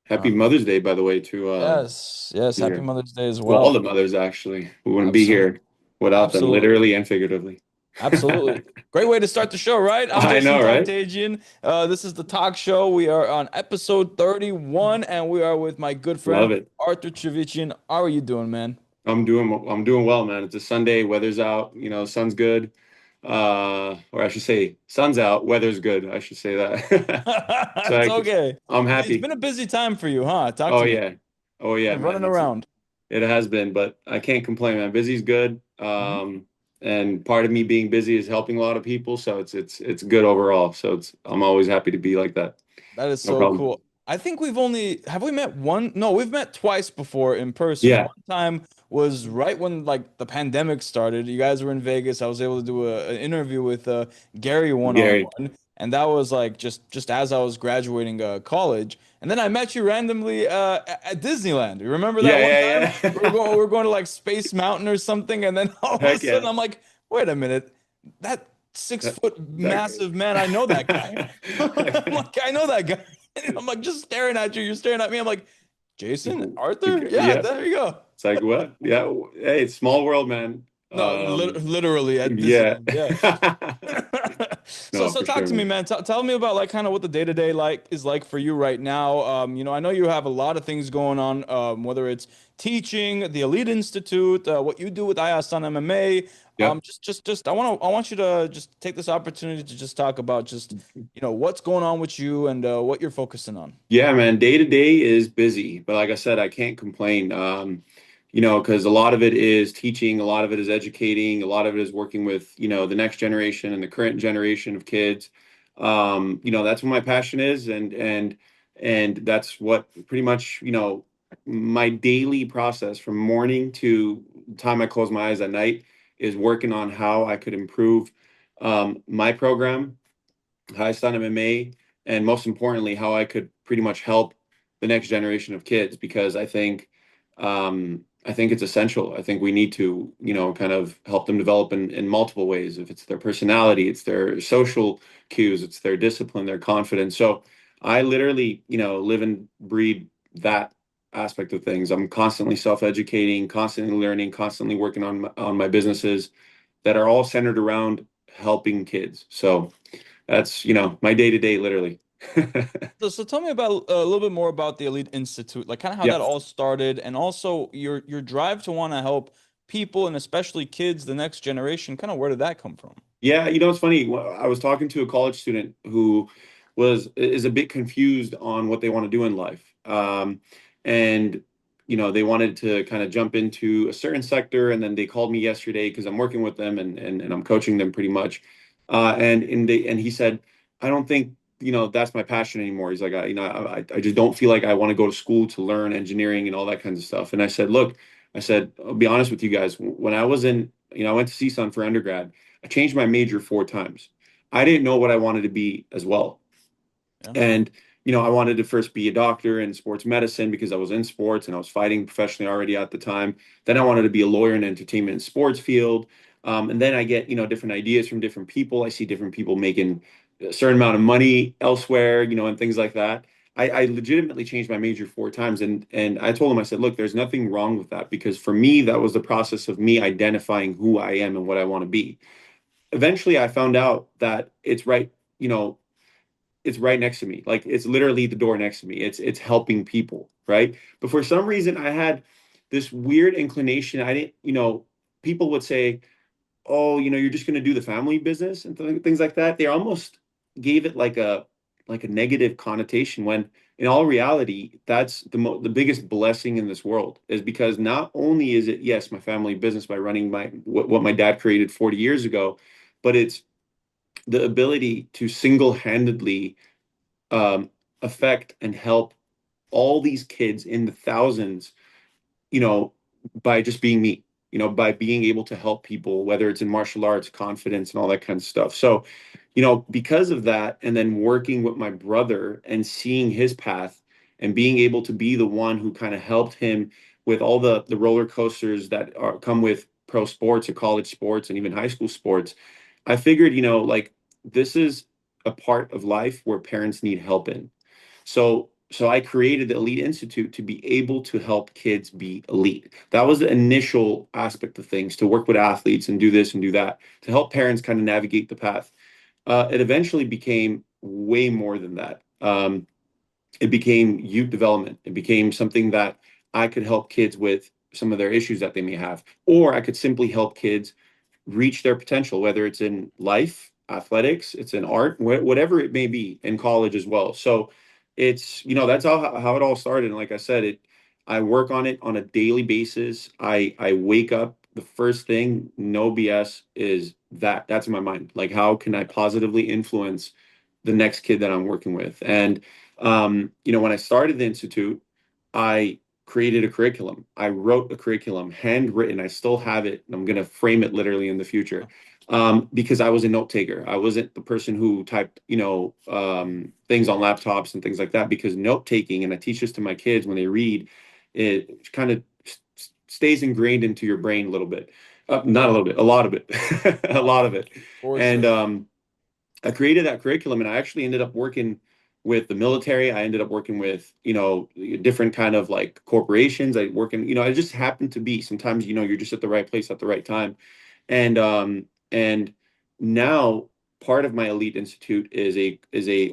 Happy Uh, Mother's Day, by the way, yes, yes. Happy here. Mother's Day as Well, all well. the mothers actually. We wouldn't be Absolutely, here without them, absolutely, literally and figuratively. absolutely. Great way to start the show, right? I'm I Jason know, right? Takhtadjian. This is the talk show. We are on episode 31, and we are with my good friend Love it. Arthur Chivichyan. How are you doing, man? I'm doing well, man. It's a Sunday, weather's out, sun's good. Or I should say sun's out, weather's good. I should say that. So It's I, okay. I'm It's happy. been a busy time for you, huh? Talk Oh to me. yeah. Oh yeah, Been running man. around. It has been, but I can't complain, man. Busy's good. Mhm. And part of me being busy is helping a lot of people, so it's good overall. So I'm always happy to be like that. That is No so problem. cool. I think have we met one? No, we've met twice before in person. Yeah, One time was right when like the pandemic started. You guys were in Vegas. I was able to do an interview with Gary one on Gary. one, and that was like just as I was graduating college. And then I met you randomly at Disneyland. You remember that Yeah, one time? yeah, yeah. We were going to like Space Mountain or something, and then all of a Heck sudden yeah. I'm like, wait a minute, that six That, foot that, massive man, I know that guy. I'm like, I know that guy. I'm like just staring at you. You're staring at me. I'm like, Jason, Arthur? Yeah, yeah. there you go. It's like what? Yeah. Hey, it's small world, man. No, literally at Yeah. Disneyland. Yeah. So No, so for talk sure, to me, man. man. Tell me about like kind of what the day-to-day like is like for you right now. I know you have a lot of things going on, whether it's teaching, the Elite Institute, what you do with Ayasan MMA. Yep. I want you to just take this opportunity to just talk about just, what's going on with you and what you're focusing on. Yeah, man, day to day is busy, but like I said, I can't complain. Because a lot of it is teaching, a lot of it is educating, a lot of it is working with, the next generation and the current generation of kids. That's what my passion is, and that's what pretty much, my daily process from morning to the time I close my eyes at night is working on how I could improve my program, how I started MMA, and most importantly, how I could pretty much help the next generation of kids because I think it's essential. I think we need to, kind of help them develop in multiple ways. If it's their personality, it's their social cues, it's their discipline, their confidence. So I literally, live and breathe that aspect of things. I'm constantly self-educating, constantly learning, constantly working on my businesses that are all centered around helping kids. So that's, my day to day, literally. So tell me about a little bit more about the Elite Institute, like kind of how Yeah. that all started, and also your drive to want to help people and especially kids, the next generation. Kind of where did that come from? Yeah, it's funny. I was talking to a college student who is a bit confused on what they want to do in life. And they wanted to kind of jump into a certain sector, and then they called me yesterday because I'm working with them and I'm coaching them pretty much. And he said, I don't think, that's my passion anymore. He's like, I just don't feel like I want to go to school to learn engineering and all that kinds of stuff. And I said, look, I'll be honest with you guys. When I was in, I went to CSUN for undergrad. I changed my major 4 times. I didn't know what I wanted to be as well. Yeah. And, I wanted to first be a doctor in sports medicine because I was in sports and I was fighting professionally already at the time. Then I wanted to be a lawyer in entertainment and sports field. And then I get, different ideas from different people. I see different people making a certain amount of money elsewhere, and things like that. I legitimately changed my major 4 times. And I told him, I said, look, there's nothing wrong with that because for me, that was the process of me identifying who I am and what I want to be. Eventually I found out that it's right next to me. Like it's literally the door next to me. It's helping people, right? But for some reason I had this weird inclination. I didn't, people would say, "Oh, you're just going to do the family business and things like that." They almost gave it like a negative connotation when in all reality, that's the biggest blessing in this world is because not only is it yes, my family business by running what my dad created 40 years ago, but it's the ability to single-handedly um, affect and help all these kids in the thousands, you know, by just being me, by being able to help people, whether it's in martial arts, confidence, and all that kind of stuff. So, because of that, and then working with my brother and seeing his path and being able to be the one who kind of helped him with all the roller coasters that come with pro sports or college sports and even high school sports, I figured, like this is a part of life where parents need help in. So so I created the Elite Institute to be able to help kids be elite. That was the initial aspect of things, to work with athletes and do this and do that, to help parents kind of navigate the path. It eventually became way more than that. It became youth development. It became something that I could help kids with some of their issues that they may have, or I could simply help kids reach their potential, whether it's in life, athletics, it's in art, whatever it may be, in college as well. So it's, that's how it all started. And like I said, I work on it on a daily basis. I wake up, the first thing, no BS, is that's in my mind. Like, how can I positively influence the next kid that I'm working with? And when I started the Institute, I created a curriculum. I wrote a curriculum, handwritten. I still have it. I'm going to frame it literally in the future, because I was a note taker. I wasn't the person who typed, things on laptops and things like that, because note taking, and I teach this to my kids when they read, it kind of stays ingrained into your brain a little bit. Not a little bit, a lot of it, a lot of it. For And sure. I created that curriculum, and I actually ended up working with the military. I ended up working with, different kind of like corporations. I work in, it just happened to be sometimes, you're just at the right place at the right time. And now part of my Elite Institute is an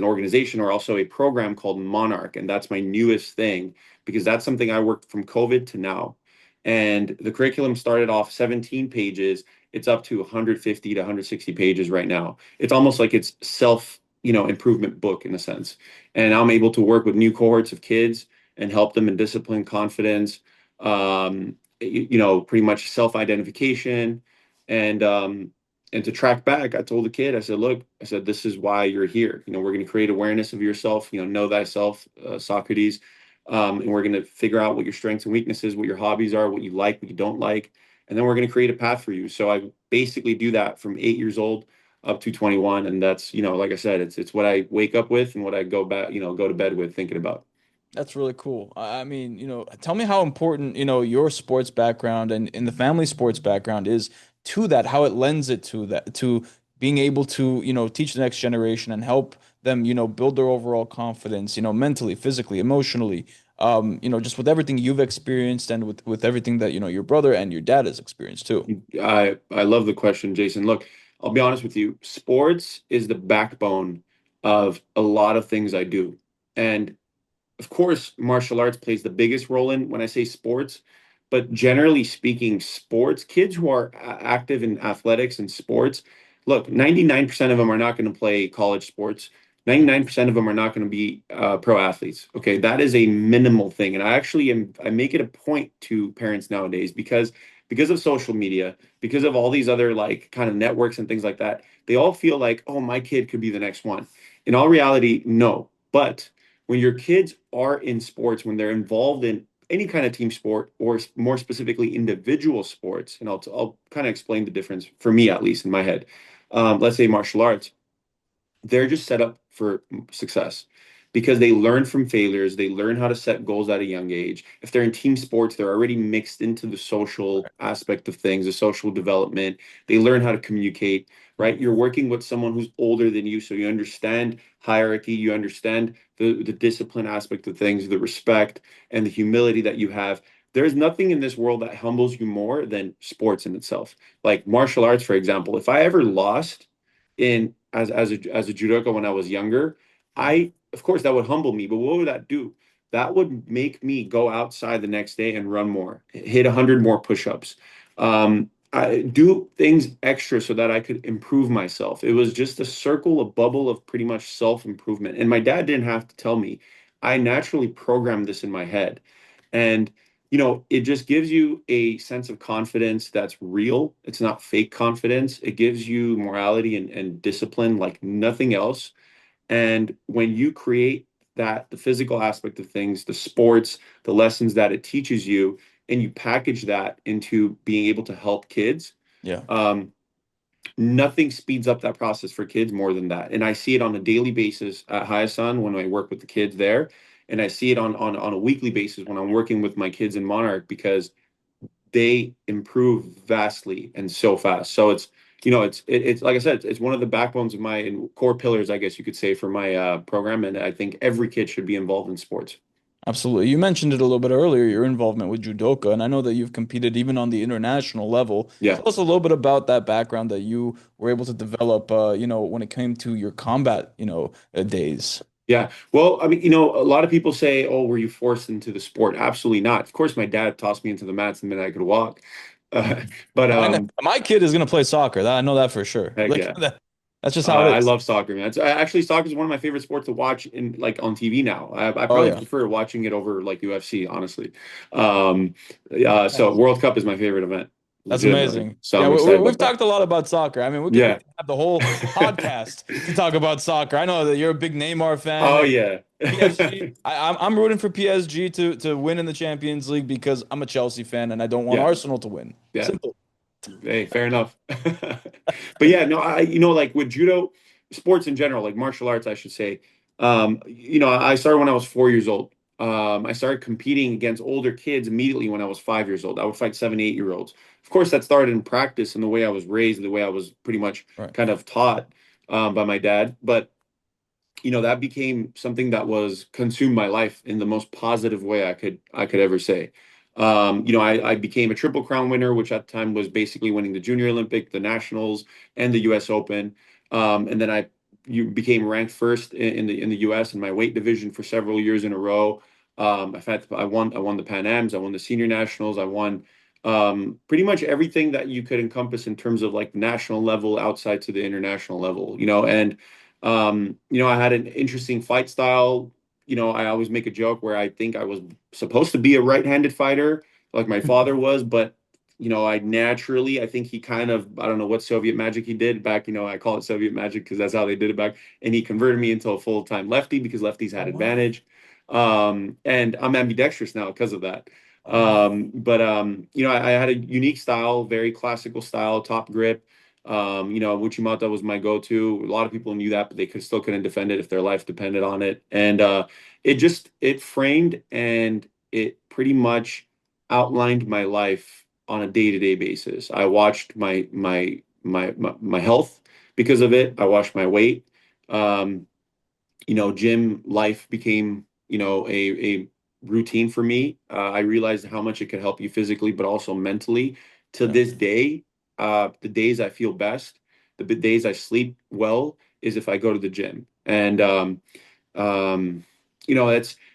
organization, or also a program called Monarch, and that's my newest thing, because that's something I worked from COVID to now. And the curriculum started off 17 pages. It's up to 150 to 160 pages right now. It's almost like it's self, improvement book in a sense. And I'm able to work with new cohorts of kids and help them in discipline, confidence, pretty much self-identification. And to track back, I told the kid, I said, look, I said, this is why you're here. We're going to create awareness of yourself, know thyself, Socrates. And we're going to figure out what your strengths and weaknesses, what your hobbies are, what you like, what you don't like. And then we're going to create a path for you. So I basically do that from 8 years old up to 21. And that's, like I said, it's what I wake up with and what I go back, go to bed with thinking about. That's really cool. I mean, tell me how important, your sports background and the family sports background is to that, how it lends it to that, to being able to, teach the next generation and help them, build their overall confidence, mentally, physically, emotionally, just with everything you've experienced and with everything that, your brother and your dad has experienced too. I love the question, Jason. Look, I'll be honest with you. Sports is the backbone of a lot of things I do. And of course, martial arts plays the biggest role in when I say sports, but generally speaking, sports, kids who are active in athletics and sports, look, 99% of them are not going to play college sports. 99% of them are not going to be pro athletes. Okay, that is a minimal thing. And I make it a point to parents nowadays, because of social media, because of all these other like kind of networks and things like that, they all feel like, oh, my kid could be the next one. In all reality, no. But when your kids are in sports, when they're involved in any kind of team sport, or more specifically individual sports, and I'll kind of explain the difference for me, at least in my head. Let's say martial arts, they're just set up for success because they learn from failures. They learn how to set goals at a young age. If they're in team sports, they're already mixed into the social aspect of things, the social development. They learn how to communicate, right? You're working with someone who's older than you, so you understand hierarchy, you understand the discipline aspect of things, the respect and the humility that you have. There's nothing in this world that humbles you more than sports in itself. Like martial arts, for example, if I ever lost in as a judoka when I was younger, I of course that would humble me, but what would that do? That would make me go outside the next day and run more, hit 100 more push-ups, I do things extra so that I could improve myself. It was just a circle, a bubble of pretty much self-improvement. And my dad didn't have to tell me. I naturally programmed this in my head. And it just gives you a sense of confidence that's real. It's not fake confidence. It gives you morality and discipline like nothing else. And when you create that, the physical aspect of things, the sports, the lessons that it teaches you, and you package that into being able to help kids, Yeah. um, nothing speeds up that process for kids more than that. And I see it on a daily basis at Hayasan when I work with the kids there. And I see it on a weekly basis when I'm working with my kids in Monarch, because they improve vastly and so fast. So it's like I said, it's one of the backbones of my and core pillars, I guess you could say, for my program. And I think every kid should be involved in sports. Absolutely. You mentioned it a little bit earlier, your involvement with judoka, and I know that you've competed even on the international level. Yeah. Tell us a little bit about that background that you were able to develop, when it came to your combat, days. Yeah. Well, I mean, a lot of people say, "Oh, were you forced into the sport?" Absolutely not. Of course, my dad tossed me into the mats the minute I could walk. Uh, but My kid is gonna play soccer. That I know that for sure. heck Like yeah. that's just how it I is. love soccer, man. Actually, soccer is one of my favorite sports to watch in like on TV now. I Oh probably yeah. prefer watching it over like UFC, honestly. Um, so Nice. World Cup is my favorite event, That's legitimately. amazing. So Yeah, I'm excited we've about that. talked a lot about soccer. I mean, we Yeah. could have the whole podcast to talk about soccer. I know that you're a big Neymar fan Oh and yeah. PSG. I'm rooting for PSG to win in the Champions League because I'm a Chelsea fan and I don't want Yeah. Arsenal to win. Yeah. Simple. Hey, fair enough. But yeah, no, like with judo, sports in general, like martial arts, I should say. I started when I was 4 years old. I started competing against older kids immediately when I was 5 years old. I would fight 7, 8 year olds. Of course, that started in practice and the way I was raised, the way I was pretty much Right. kind of taught by my dad. But that became something that was consumed my life in the most positive way I could ever say. I became a Triple Crown winner, which at the time was basically winning the Junior Olympic, the Nationals, and the U.S. Open. And then you became ranked first in the U.S. in my weight division for several years in a row. I won the Pan Ams, I won the Senior Nationals, I won pretty much everything that you could encompass in terms of like national level outside to the international level. I had an interesting fight style. I always make a joke where I think I was supposed to be a right-handed fighter, like my father was, but I think he kind of, I don't know what Soviet magic he did back, I call it Soviet magic because that's how they did it back. And he converted me into a full-time lefty because lefties Oh had wow. advantage. And I'm ambidextrous now because of that. Oh wow. I had a unique style, very classical style, top grip. Uchimata was my go-to. A lot of people knew that, but they still couldn't defend it if their life depended on it. And it framed and it pretty much outlined my life on a day-to-day basis. I watched my health because of it. I watched my weight. Um, Gym life became, a routine for me. I realized how much it could help you physically, but also mentally. To Yeah. this day, the days I feel best, the days I sleep well, is if I go to the gym. And um,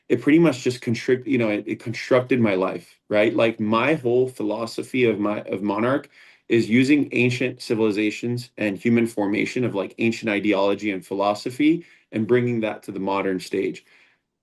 it pretty much just it constructed my life, right? Like my whole philosophy of Monarch is using ancient civilizations and human formation of like ancient ideology and philosophy and bringing that to the modern stage.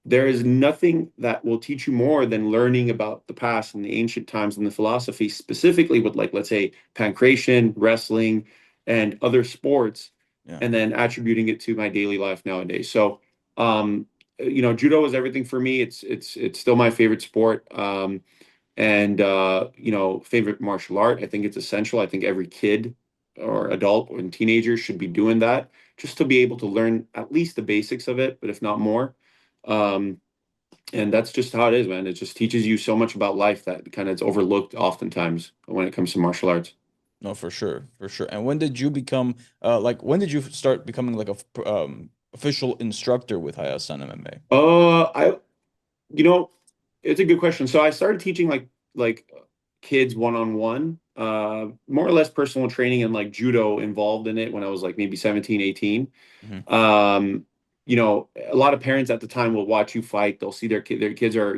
There is nothing that will teach you more than learning about the past and the ancient times and the philosophy, specifically with like, let's say, pancration, wrestling, and other sports, Yeah. and then attributing it to my daily life nowadays. So, judo is everything for me. It's still my favorite sport. And favorite martial art. I think it's essential. I think every kid or adult or teenager should be doing that just to be able to learn at least the basics of it, but if not more. Um, and that's just how it is, man. It just teaches you so much about life that kind of it's overlooked oftentimes when it comes to martial arts. No, for sure, for sure. And when did you become when did you start becoming like a official instructor with Hayasan MMA? I You know, it's a good question. So I started teaching like kids one-on-one, more or less personal training and like judo involved in it when I was like maybe 17, 18. Hmm. A lot of parents at the time will watch you fight. They'll see their kids are,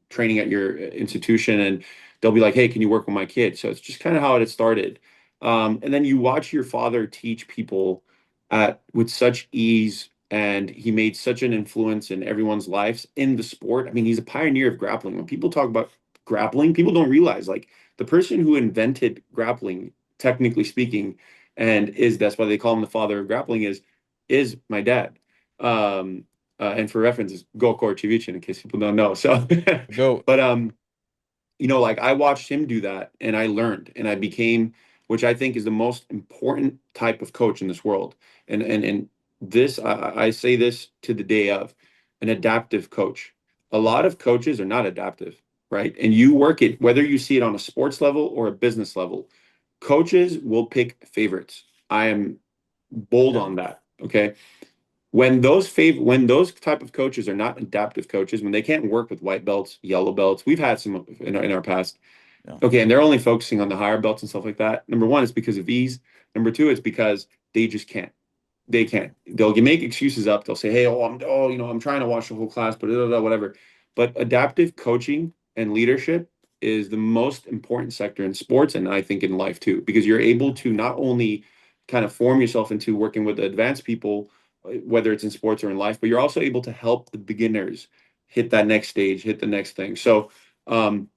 training at your institution and they'll be like, "Hey, can you work with my kid?" So it's just kind of how it started. And then you watch your father teach people at with such ease, and he made such an influence in everyone's lives in the sport. I mean, he's a pioneer of grappling. When people talk about grappling, people don't realize like the person who invented grappling, technically speaking, and is that's why they call him the father of grappling is my dad. And for reference, is Gokor Chivichyan, in case people don't know. So, Go. but like I watched him do that, and I learned, and I became, which I think is the most important type of coach in this world. And this, I say this to the day of an adaptive coach. A lot of coaches are not adaptive, right? And you work it, whether you see it on a sports level or a business level. Coaches will pick favorites. I am bold Yeah. on that. Okay. When those type of coaches are not adaptive coaches, when they can't work with white belts, yellow belts, we've had some in our past. Yeah. Okay, and they're only focusing on the higher belts and stuff like that. Number one, it's because of ease. Number two, it's because they just can't. They can't. They'll make excuses up. They'll say, "Hey, I'm trying to watch the whole class, but whatever." But adaptive coaching and leadership is the most important sector in sports, and I think in life too, because you're able to not only kind of form yourself into working with advanced people, whether it's in sports or in life, but you're also able to help the beginners hit that next stage, hit the next thing. So, um,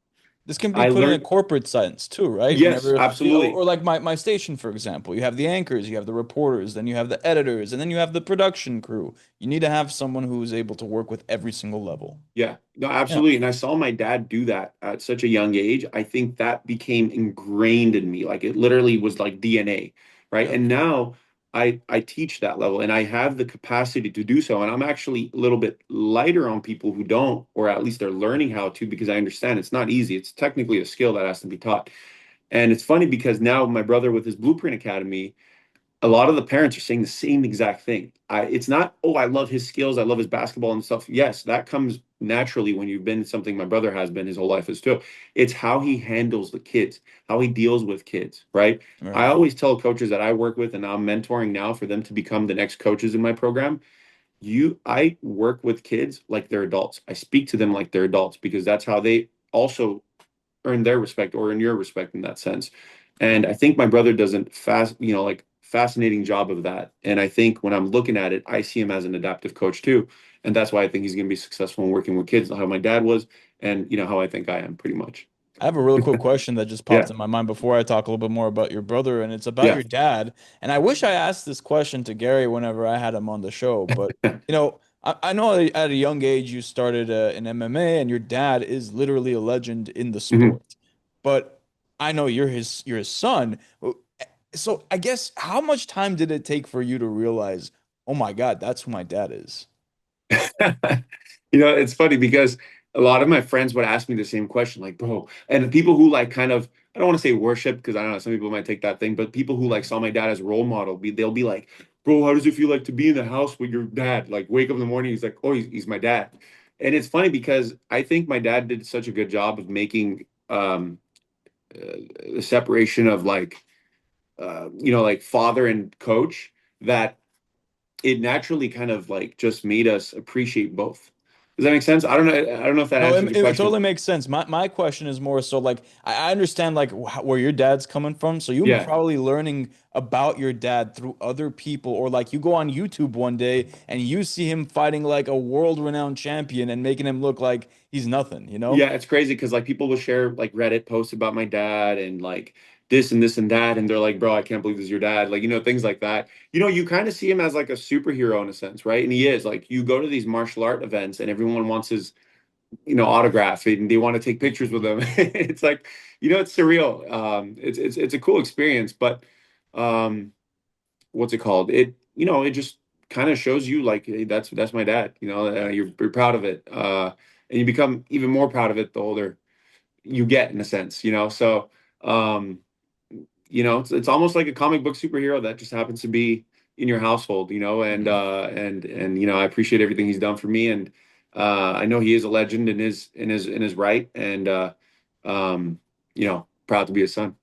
This can be I put in a learned, corporate sense too, right? yes, Whenever, absolutely. or like my station, for example, you have the anchors, you have the reporters, then you have the editors, and then you have the production crew. You need to have someone who is able to work with every single level. Yeah, no, Yeah. absolutely. And I saw my dad do that at such a young age. I think that became ingrained in me. Like it literally was like DNA, right? Yep. And now I teach that level and I have the capacity to do so. And I'm actually a little bit lighter on people who don't, or at least they're learning how to, because I understand it's not easy. It's technically a skill that has to be taught. And it's funny because now my brother with his Blueprint Academy, a lot of the parents are saying the same exact thing. It's not, oh, I love his skills, I love his basketball and stuff. Yes, that comes naturally when you've been something my brother has been his whole life as too. It's how he handles the kids, how he deals with kids, right? I Right. always tell coaches that I work with and I'm mentoring now for them to become the next coaches in my program. I work with kids like they're adults. I speak to them like they're adults because that's how they also earn their respect or earn your respect in that sense. Yeah. And I think my brother does a like fascinating job of that. And I think when I'm looking at it, I see him as an adaptive coach too. And that's why I think he's going to be successful in working with kids, how my dad was, and how I think I am pretty much. I have a really quick question that just Yeah. popped in my mind before I talk a little bit more about your brother, and it's about Yeah. your dad. And I wish I asked this question to Gary whenever I had him on the show, but I know at a young age you started in MMA, and your dad is literally a legend in the Mhm. sport. But I know you're his son. So I guess how much time did it take for you to realize, oh my God, that's who my dad is? It's funny because a lot of my friends would ask me the same question, like, bro, and the people who like kind of, I don't want to say worship because I don't know, some people might take that thing, but people who like saw my dad as a role model, they'll be like, bro, how does it feel like to be in the house with your dad? Like, wake up in the morning, he's like, oh, he's my dad. And it's funny because I think my dad did such a good job of making the separation of like father and coach that it naturally kind of like just made us appreciate both. Does that make sense? I don't know if that No, answers your it totally question. makes sense. My question is more so like I understand like where your dad's coming from. So you're Yeah. probably learning about your dad through other people, or like you go on YouTube one day and you see him fighting like a world-renowned champion and making him look like he's nothing, you know? Yeah, it's crazy because like people will share like Reddit posts about my dad and like this and this and that, and they're like, bro, I can't believe this is your dad. Like, things like that. You kind of see him as like a superhero in a sense, right? And he is. Like you go to these martial art events and everyone wants his, autograph and they want to take pictures with him. It's like, it's surreal. It's a cool experience, but um what's it called? It just kind of shows you like, hey, that's my dad. You're proud of it, and you become even more proud of it the older you get, in a sense. So, um, it's almost like a comic book superhero that just happens to be in your household. Mhm. And I appreciate everything he's done for me, and I know he is a legend in his right, and proud to be his son.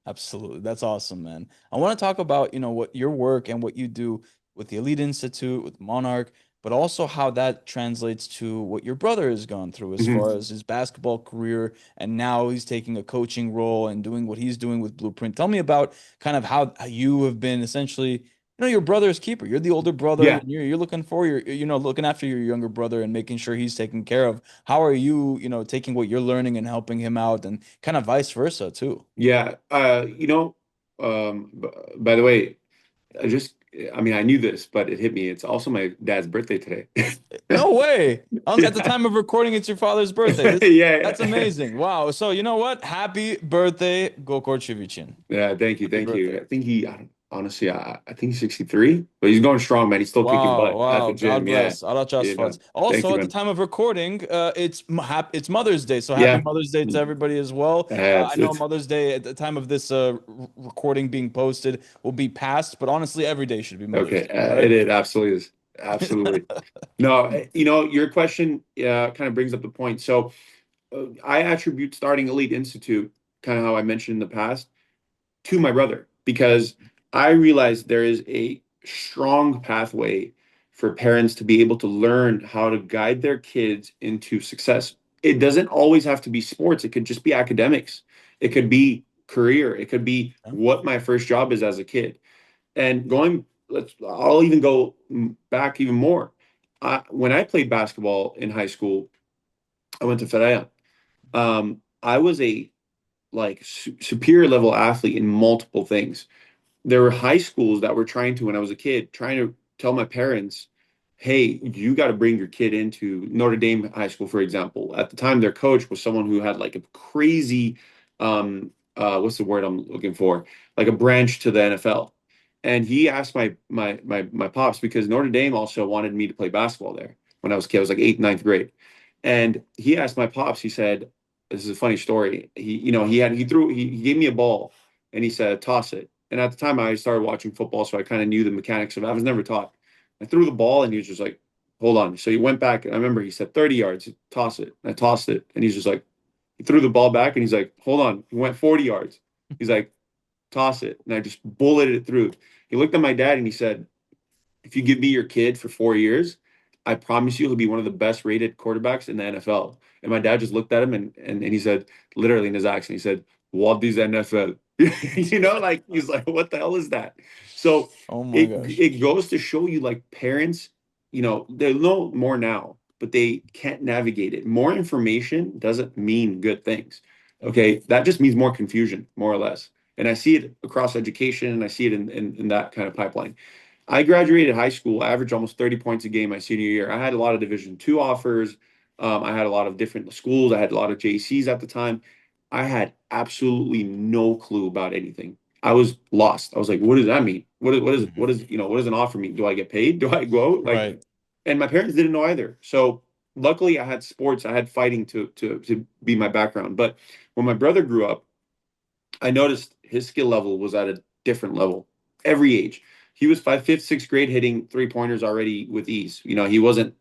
Absolutely. That's awesome, man. I want to talk about, what your work and what you do with the Elite Institute, with Monarch, but also how that translates to what your brother has gone through as Mhm. far as his basketball career. And now he's taking a coaching role and doing what he's doing with Blueprint. Tell me about kind of how you have been essentially, your brother's keeper. You're the older brother Yeah. and you're looking for looking after your younger brother and making sure he's taken care of. How are you, taking what you're learning and helping him out and kind of vice versa too? Yeah. By the way, I mean, I knew this, but it hit me. It's also my dad's birthday today. No way. At the Yeah. time of recording, it's your father's birthday. Yeah. That's amazing. Wow. So you know what? Happy birthday, Gokor Chivichyan. Yeah. Thank you. Happy Thank you. birthday. I think honestly, I think he's 63, but he's going strong, man. He's still kicking Wow, butt at wow. the God gym. Yeah. bless. Allah just Yeah. funds. Thank Also, you, at the man. time of recording, it's Mother's Day, so happy Yeah. Mother's Day to everybody as well. I know It's Mother's Day at the time of this recording being posted will be past, but honestly, every day should be Mother's okay. Day, right? It absolutely is. Absolutely. No, your question kind of brings up the point. So I attribute starting Elite Institute, kind of how I mentioned in the past, to my brother because I realized there is a strong pathway for parents to be able to learn how to guide their kids into success. It doesn't always have to be sports, it could just be academics, it could be career, it could be Yeah. what my first job is as a kid. And I'll even go back even more. When I played basketball in high school, I went to Feria. I was a superior level athlete in multiple things. There were high schools that were trying to, when I was a kid, trying to tell my parents, hey, you got to bring your kid into Notre Dame High School, for example. At the time, their coach was someone who had like a crazy, what's the word I'm looking for? Like a branch to the NFL. And he asked my pops because Notre Dame also wanted me to play basketball there when I was a kid. I was like eighth, ninth grade. And he asked my pops, he said, this is a funny story. He gave me a ball and he said, toss it. And at the time, I started watching football, so I kind of knew the mechanics of it. I was never taught. I threw the ball, and he was just like, hold on. So he went back. And I remember he said 30 yards, toss it. And I tossed it. And he's just like, he threw the ball back, and he's like, hold on. He went 40 yards. He's like, toss it. And I just bulleted it through. He looked at my dad and he said, if you give me your kid for 4 years, I promise you he'll be one of the best rated quarterbacks in the NFL. And my dad just looked at him and he said, literally in his accent, he said, what is NFL? Like he's like, what the hell is that? So Oh my it gosh. it goes to show you like parents, they know more now, but they can't navigate it. More information doesn't mean good things. Mhm. Okay. That just means more confusion, more or less. And I see it across education and I see it in that kind of pipeline. I graduated high school, I averaged almost 30 points a game my senior year. I had a lot of Division two offers. I had a lot of different schools. I had a lot of JCs at the time. I had absolutely no clue about anything. I was lost. I was like, what does that mean? Mhm. What does an offer mean? Do I get paid? Do I go? Like, Right. and my parents didn't know either. So luckily I had sports, I had fighting to be my background. But when my brother grew up, I noticed his skill level was at a different level every age. He was fifth, sixth grade hitting three pointers already with ease. He wasn't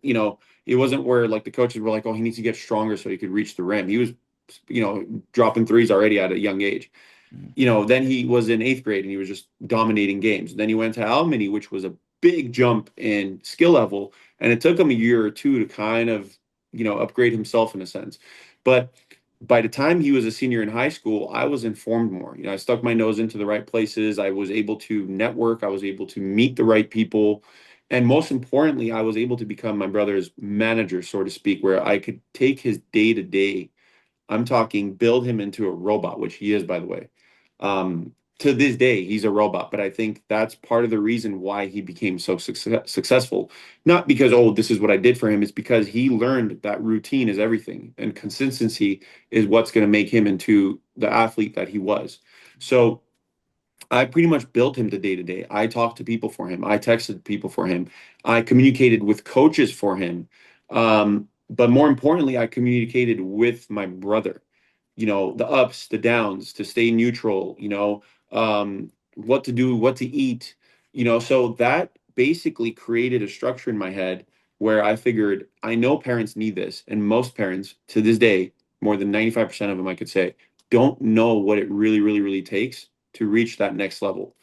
where like the coaches were like, oh, he needs to get stronger so he could reach the rim. He was, dropping threes already at a young age. Mhm. Then he was in eighth grade and he was just dominating games. Then he went to Alamany, which was a big jump in skill level. And it took him a year or two to kind of, upgrade himself in a sense. But by the time he was a senior in high school, I was informed more. I stuck my nose into the right places. I was able to network. I was able to meet the right people. And most importantly, I was able to become my brother's manager, so to speak, where I could take his day to day. I'm talking build him into a robot, which he is, by the way. To this day, he's a robot, but I think that's part of the reason why he became so successful. Not because, oh, this is what I did for him. It's because he learned that routine is everything and consistency is what's going to make him into the athlete that he was. So I pretty much built him to day to day. I talked to people for him. I texted people for him. I communicated with coaches for him. But more importantly, I communicated with my brother. The ups, the downs, to stay neutral. What to do, what to eat. So that basically created a structure in my head where I figured I know parents need this, and most parents to this day, more than 95% of them, I could say, don't know what it really, really, really takes to reach that next level.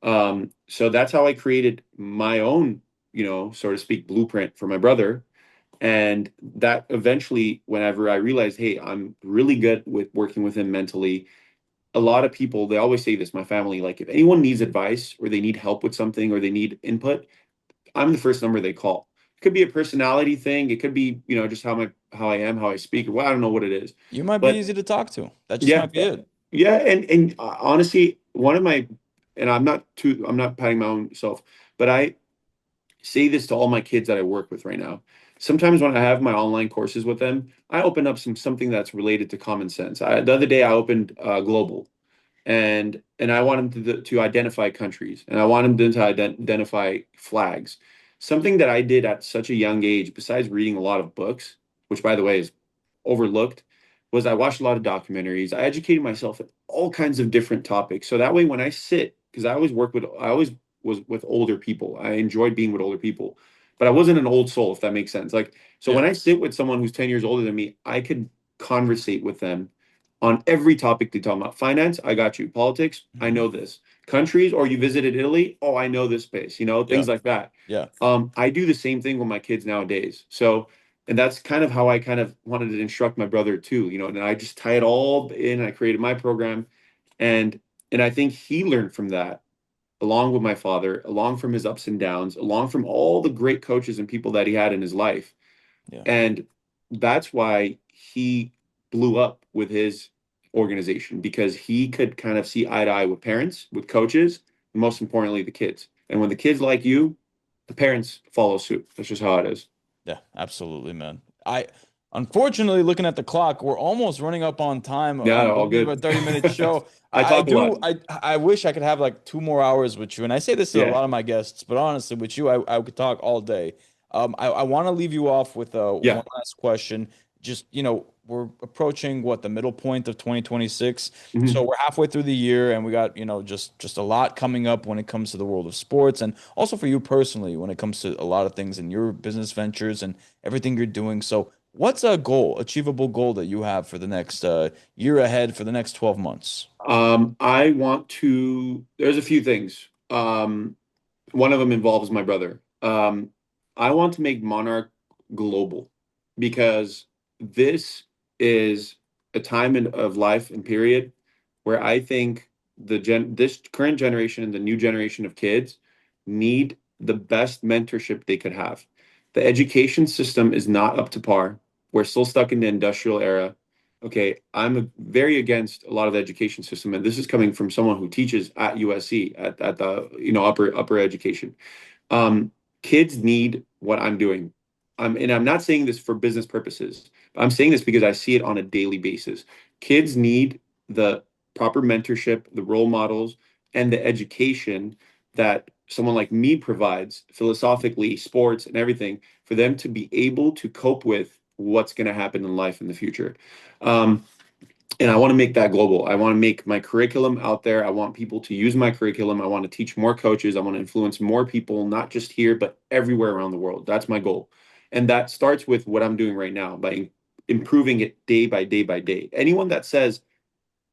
So that's how I created my own, so to speak, blueprint for my brother. And that eventually, whenever I realized, hey, I'm really good with working with him mentally, a lot of people, they always say this, my family, like if anyone needs advice or they need help with something or they need input, I'm the first number they call. It could be a personality thing. It could be, just how I am, how I speak, or well, I don't know what it is. You might be But easy to talk to. That just yeah, might be it. yeah, and honestly, and I'm not patting my own self, but I say this to all my kids that I work with right now. Sometimes when I have my online courses with them, I open up something that's related to common sense. The other day I opened Global. and I want him to identify countries, and I want him to identify flags. Something that I did at such a young age, besides reading a lot of books, which by the way is overlooked, was I watched a lot of documentaries. I educated myself in all kinds of different topics. So that way when I sit, because I always was with older people. I enjoyed being with older people, but I wasn't an old soul, if that makes sense. Like, so Yeah. when I sit with someone who's 10 years older than me, I could conversate with them on every topic they talk about. Finance, I got you. Politics, I Mhm. know this. Countries, or you visited Italy, oh, I know this space, Yeah. things like that. Yeah. I do the same thing with my kids nowadays. So, and that's kind of how I kind of wanted to instruct my brother too, and I just tie it all in. I created my program, and I think he learned from that, along with my father, along from his ups and downs, along from all the great coaches and people that he had in his life. Yeah. And that's why he blew up with his organization, because he could kind of see eye to eye with parents, with coaches, and most importantly, the kids. And when the kids like you, the parents follow suit. That's just how it is. Yeah, absolutely, man. I unfortunately looking at the clock, we're almost running up on time. Yeah, Going all to a good. 30-minute show. I I talk a lot. do I wish I could have like 2 more hours with you. And I say this to a Yeah. lot of my guests, but honestly, with you, I could talk all day. I want to leave you off with Yeah. one last question. Just, we're approaching what the middle point of 2026. So Mhm. we're halfway through the year and we got, just a lot coming up when it comes to the world of sports and also for you personally when it comes to a lot of things in your business ventures and everything you're doing. So what's a goal, achievable goal that you have for the next year ahead for the next 12 months? I want to, there's a few things. One of them involves my brother. I want to make Monarch global, because this is a time of life and period where I think this current generation and the new generation of kids need the best mentorship they could have. The education system is not up to par. We're still stuck in the industrial era. Okay, very against a lot of the education system, and this is coming from someone who teaches at USC at the upper education. Um, Kids need what I'm doing. And I'm not saying this for business purposes. I'm saying this because I see it on a daily basis. Kids need the proper mentorship, the role models, and the education that someone like me provides, philosophically, sports, and everything, for them to be able to cope with what's going to happen in life in the future. Um, and I want to make that global. I want to make my curriculum out there. I want people to use my curriculum. I want to teach more coaches. I want to influence more people, not just here, but everywhere around the world. That's my goal. And that starts with what I'm doing right now by improving it day by day by day. Anyone that says,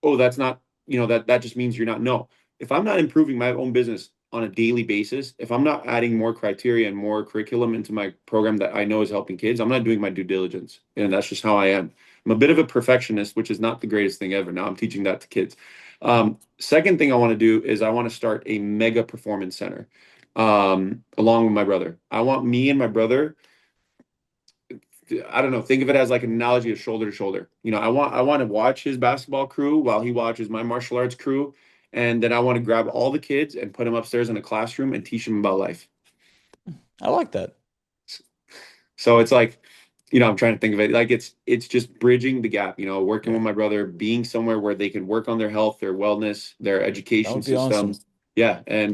oh, that's not, that just means you're not. No. If I'm not improving my own business on a daily basis, if I'm not adding more criteria and more curriculum into my program that I know is helping kids, I'm not doing my due diligence. And that's just how I am. I'm a bit of a perfectionist, which is not the greatest thing ever. Now I'm teaching that to kids. Second thing I want to do is I want to start a mega performance center, along with my brother. I want me and my brother, I don't know, think of it as like an analogy of shoulder to shoulder. I want to watch his basketball crew while he watches my martial arts crew. And then I want to grab all the kids and put them upstairs in a classroom and teach them about life. I like that. So it's like, I'm trying to think of it like it's just bridging the gap, working Yeah, with my brother, being somewhere where they can work on their health, their wellness, their that education would be awesome. system. Yeah, and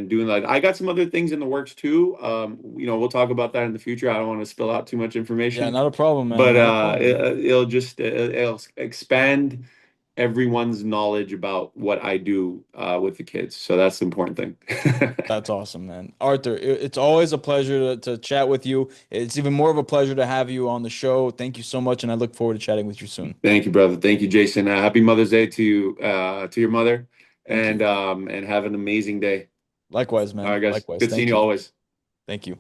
doing that. I got some other things in the works too. We'll talk about that in the future. I don't want to spill out too much Yeah, information, not a problem, man. but Not a problem. it'll expand everyone's knowledge about what I do with the kids. So that's the important thing. That's awesome, man. Arthur, it's always a pleasure to chat with you. It's even more of a pleasure to have you on the show. Thank you so much, and I look forward to chatting with you soon. Thank you, brother. Thank you, Jason. Happy Mother's Day to you, to your mother, Thank you. and have an amazing day. Likewise, All man. right, guys. Likewise. Good seeing Thank you you. always. Thank you.